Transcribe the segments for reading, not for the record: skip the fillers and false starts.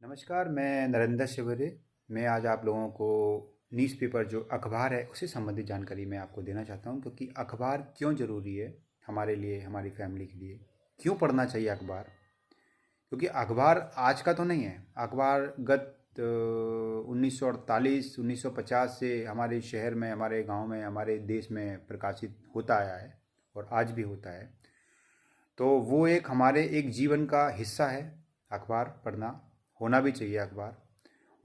नमस्कार, मैं नरेंद्र शिवरे। मैं आज आप लोगों को न्यूज़पेपर जो अखबार है उससे संबंधित जानकारी मैं आपको देना चाहता हूँ, क्योंकि अखबार क्यों ज़रूरी है हमारे लिए, हमारी फैमिली के लिए। क्यों पढ़ना चाहिए अखबार? क्योंकि अखबार आज का तो नहीं है। अखबार गत 1948 1950 से हमारे शहर में, हमारे गांव में, हमारे देश में प्रकाशित होता आया है और आज भी होता है। तो वो एक हमारे एक जीवन का हिस्सा है। अखबार पढ़ना होना भी चाहिए अखबार।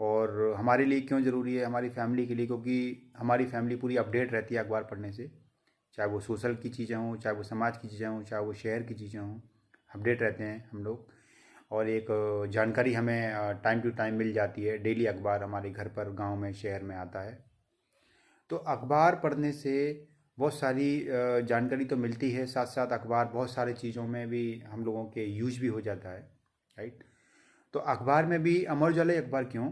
और हमारे लिए क्यों ज़रूरी है? हमारी फैमिली के लिए, क्योंकि हमारी फैमिली पूरी अपडेट रहती है अखबार पढ़ने से। चाहे वो सोशल की चीज़ें हों, चाहे वो समाज की चीज़ें हों, चाहे वो शहर की चीज़ें हों, अपडेट रहते हैं हम लोग। और एक जानकारी हमें टाइम टू टाइम मिल जाती है। डेली अखबार हमारे घर पर, गांव में, शहर में आता है। तो अखबार पढ़ने से बहुत सारी जानकारी तो मिलती है। साथ साथ अखबार बहुत सारी चीज़ों में भी हम लोगों के यूज भी हो जाता है, राइट। तो अखबार में भी अमर उजाला अखबार क्यों?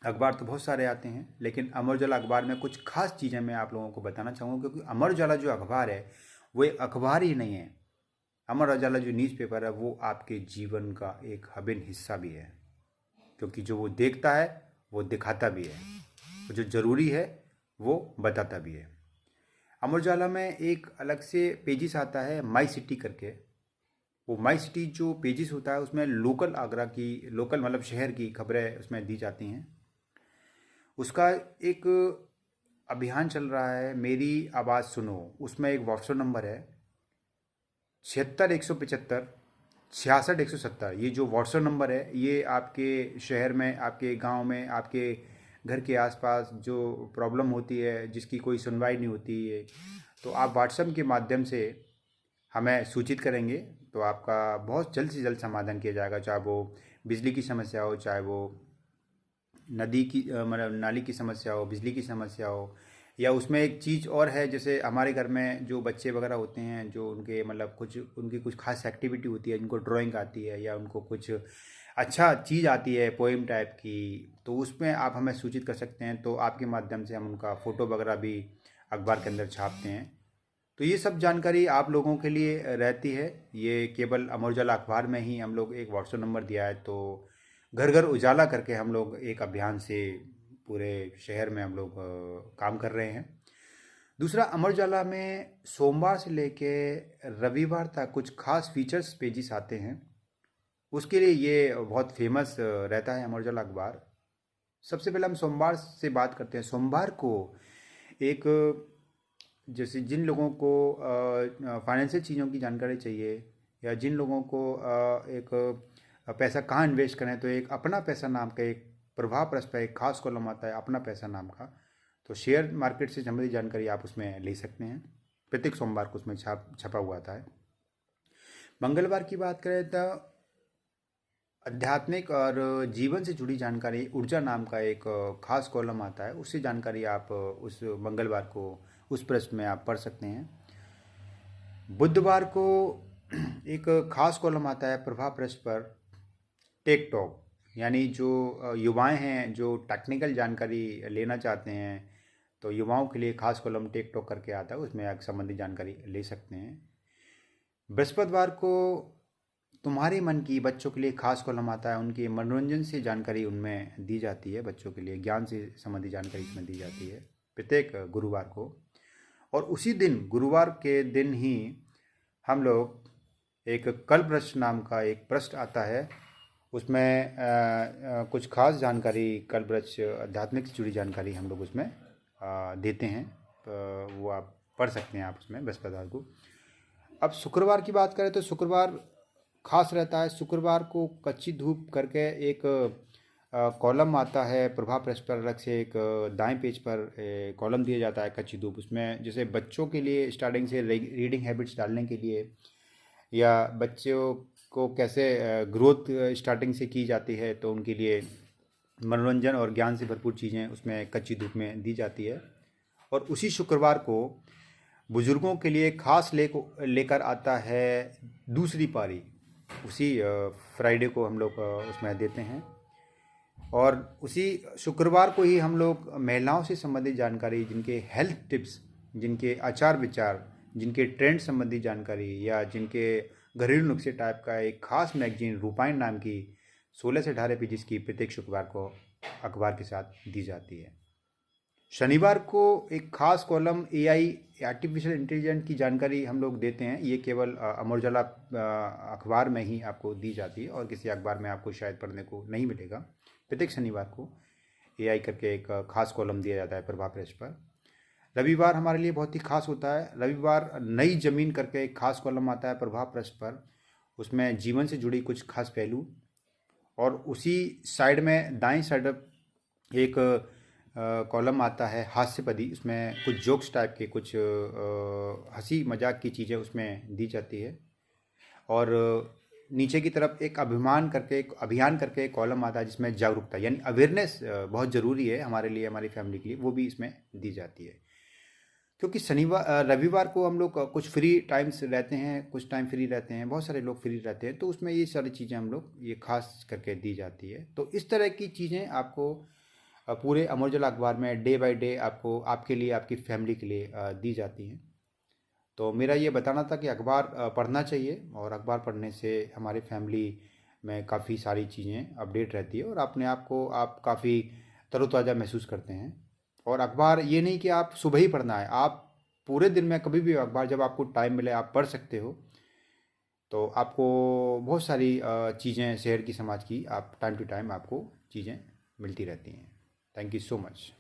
अखबार तो बहुत सारे आते हैं, लेकिन अमर उजाला अखबार में कुछ खास चीज़ें मैं आप लोगों को बताना चाहूँगा, क्योंकि अमर उजाला जो अखबार है वो एक अखबार ही नहीं है। अमर उजाला जो न्यूज़पेपर है वो आपके जीवन का एक अभिन्न हिस्सा भी है, क्योंकि जो वो देखता है वो दिखाता भी है, और जो ज़रूरी है वो बताता भी है। अमर उजाला में एक अलग से पेजिस आता है, माई सिटी करके। वो माई सिटी जो पेजिस होता है उसमें लोकल आगरा की, लोकल मतलब शहर की खबरें उसमें दी जाती हैं। उसका एक अभियान चल रहा है, मेरी आवाज़ सुनो। उसमें एक व्हाट्सएप नंबर है, 76 175 66 170। ये जो व्हाट्सएप नंबर है ये आपके शहर में, आपके गांव में, आपके घर के आसपास जो प्रॉब्लम होती है, जिसकी कोई सुनवाई नहीं होती है, तो आप व्हाट्सएप के माध्यम से हमें सूचित करेंगे तो आपका बहुत जल्द से जल्द समाधान किया जाएगा। चाहे वो बिजली की समस्या हो, चाहे वो नदी की मतलब नाली की समस्या हो, बिजली की समस्या हो, या उसमें एक चीज़ और है, जैसे हमारे घर में जो बच्चे वगैरह होते हैं, जो उनके मतलब कुछ उनकी कुछ खास एक्टिविटी होती है, जिनको ड्राइंग आती है या उनको कुछ अच्छा चीज़ आती है पोएम टाइप की, तो उसमें आप हमें सूचित कर सकते हैं। तो आपके माध्यम से हम उनका फ़ोटो वगैरह भी अखबार के अंदर छापते हैं। तो ये सब जानकारी आप लोगों के लिए रहती है। ये केवल अमर उजाला अखबार में ही हम लोग एक व्हाट्सएप नंबर दिया है, तो घर घर उजाला करके हम लोग एक अभियान से पूरे शहर में हम लोग काम कर रहे हैं। दूसरा, अमर उजाला में सोमवार से लेके रविवार तक कुछ खास फीचर्स पेजेस आते हैं। उसके लिए ये बहुत फेमस रहता है अमर उजाला अखबार। सबसे पहले हम सोमवार से बात करते हैं। सोमवार को एक, जैसे जिन लोगों को फाइनेंशियल चीज़ों की जानकारी चाहिए, या जिन लोगों को एक पैसा कहाँ इन्वेस्ट करें, तो एक अपना पैसा नाम का एक प्रभाव प्रेस पर एक खास कॉलम आता है, अपना पैसा नाम का। तो शेयर मार्केट से संबंधित जानकारी आप उसमें ले सकते हैं। प्रत्येक सोमवार को उसमें छपा हुआ आता है। मंगलवार की बात करें तो आध्यात्मिक और जीवन से जुड़ी जानकारी, ऊर्जा नाम का एक खास कॉलम आता है। उससे जानकारी आप उस मंगलवार को उस पृष्ठ में आप पढ़ सकते हैं। बुधवार को एक खास कॉलम आता है प्रभा पृष्ठ पर, टेक टॉक। यानी जो युवाएं हैं, जो टेक्निकल जानकारी लेना चाहते हैं, तो युवाओं के लिए खास कॉलम टेक टॉक करके आता है, उसमें आप संबंधित जानकारी ले सकते हैं। बृहस्पतिवार को तुम्हारे मन की, बच्चों के लिए खास कॉलम आता है। उनके मनोरंजन से जानकारी उनमें दी जाती है, बच्चों के लिए ज्ञान से संबंधित जानकारी इसमें दी जाती है प्रत्येक गुरुवार को। और उसी दिन, गुरुवार के दिन ही, हम लोग एक कल प्रश्न नाम का एक प्रश्न आता है। उसमें कुछ खास जानकारी, कल वृक्ष आध्यात्मिक से जुड़ी जानकारी हम लोग उसमें देते हैं। तो वो आप पढ़ सकते हैं आप उसमें बृहस्पतिवार को। अब शुक्रवार की बात करें तो शुक्रवार खास रहता है। शुक्रवार को कच्ची धूप करके एक कॉलम आता है प्रभा प्रेस पर, अलग से एक दाएं पेज पर कॉलम दिया जाता है कच्ची धूप। उसमें जैसे बच्चों के लिए स्टार्टिंग से रीडिंग हैबिट्स डालने के लिए, या बच्चों को कैसे ग्रोथ स्टार्टिंग से की जाती है, तो उनके लिए मनोरंजन और ज्ञान से भरपूर चीज़ें उसमें कच्ची धूप में दी जाती है। और उसी शुक्रवार को बुज़ुर्गों के लिए खास लेकर आता है दूसरी पारी। उसी फ्राइडे को हम लोग उसमें देते हैं। और उसी शुक्रवार को ही हम लोग महिलाओं से संबंधित जानकारी, जिनके हेल्थ टिप्स, जिनके आचार विचार, जिनके ट्रेंड संबंधी जानकारी, या जिनके घरेलू नुस्खे टाइप का एक खास मैगजीन रूपायन नाम की 16 से 18 पेजेस की प्रत्येक शुक्रवार को अखबार के साथ दी जाती है। शनिवार को एक खास कॉलम एआई आर्टिफिशियल इंटेलिजेंस की जानकारी हम लोग देते हैं। ये केवल अमर उजाला अखबार में ही आपको दी जाती है और किसी अखबार में आपको शायद पढ़ने को नहीं मिलेगा। प्रत्येक शनिवार को एआई करके एक खास कॉलम दिया जाता है प्रभाव प्रेस पर। रविवार हमारे लिए बहुत ही खास होता है। रविवार नई जमीन करके एक खास कॉलम आता है प्रभाव प्रेस पर। उसमें जीवन से जुड़ी कुछ खास पहलू, और उसी साइड में दाएं साइड एक कॉलम आता है हास्यपदी। उसमें कुछ जोक्स टाइप के, कुछ हंसी मजाक की चीज़ें उसमें दी जाती है। और नीचे की तरफ एक अभियान करके एक कॉलम आता है जिसमें जागरूकता यानी अवेयरनेस बहुत ज़रूरी है हमारे लिए, हमारी फैमिली के लिए, वो भी इसमें दी जाती है। क्योंकि रविवार को हम लोग कुछ फ्री टाइम्स रहते हैं, कुछ टाइम फ्री रहते हैं, बहुत सारे लोग फ्री रहते हैं, तो उसमें ये सारी चीज़ें हम लोग ये खास करके दी जाती है। तो इस तरह की चीज़ें आपको पूरे अमर उजाला अखबार में डे बाय डे आपको, आपके लिए, आपकी फैमिली के लिए दी जाती हैं। तो मेरा ये बताना था कि अखबार पढ़ना चाहिए, और अखबार पढ़ने से हमारी फैमिली में काफ़ी सारी चीज़ें अपडेट रहती है और अपने आप को आप काफ़ी तरोताज़ा महसूस करते हैं। और अखबार ये नहीं कि आप सुबह ही पढ़ना है, आप पूरे दिन में कभी भी अखबार जब आपको टाइम मिले आप पढ़ सकते हो। तो आपको बहुत सारी चीज़ें शहर की, समाज की, आप टाइम टू टाइम आपको चीज़ें मिलती रहती हैं। Thank you so much.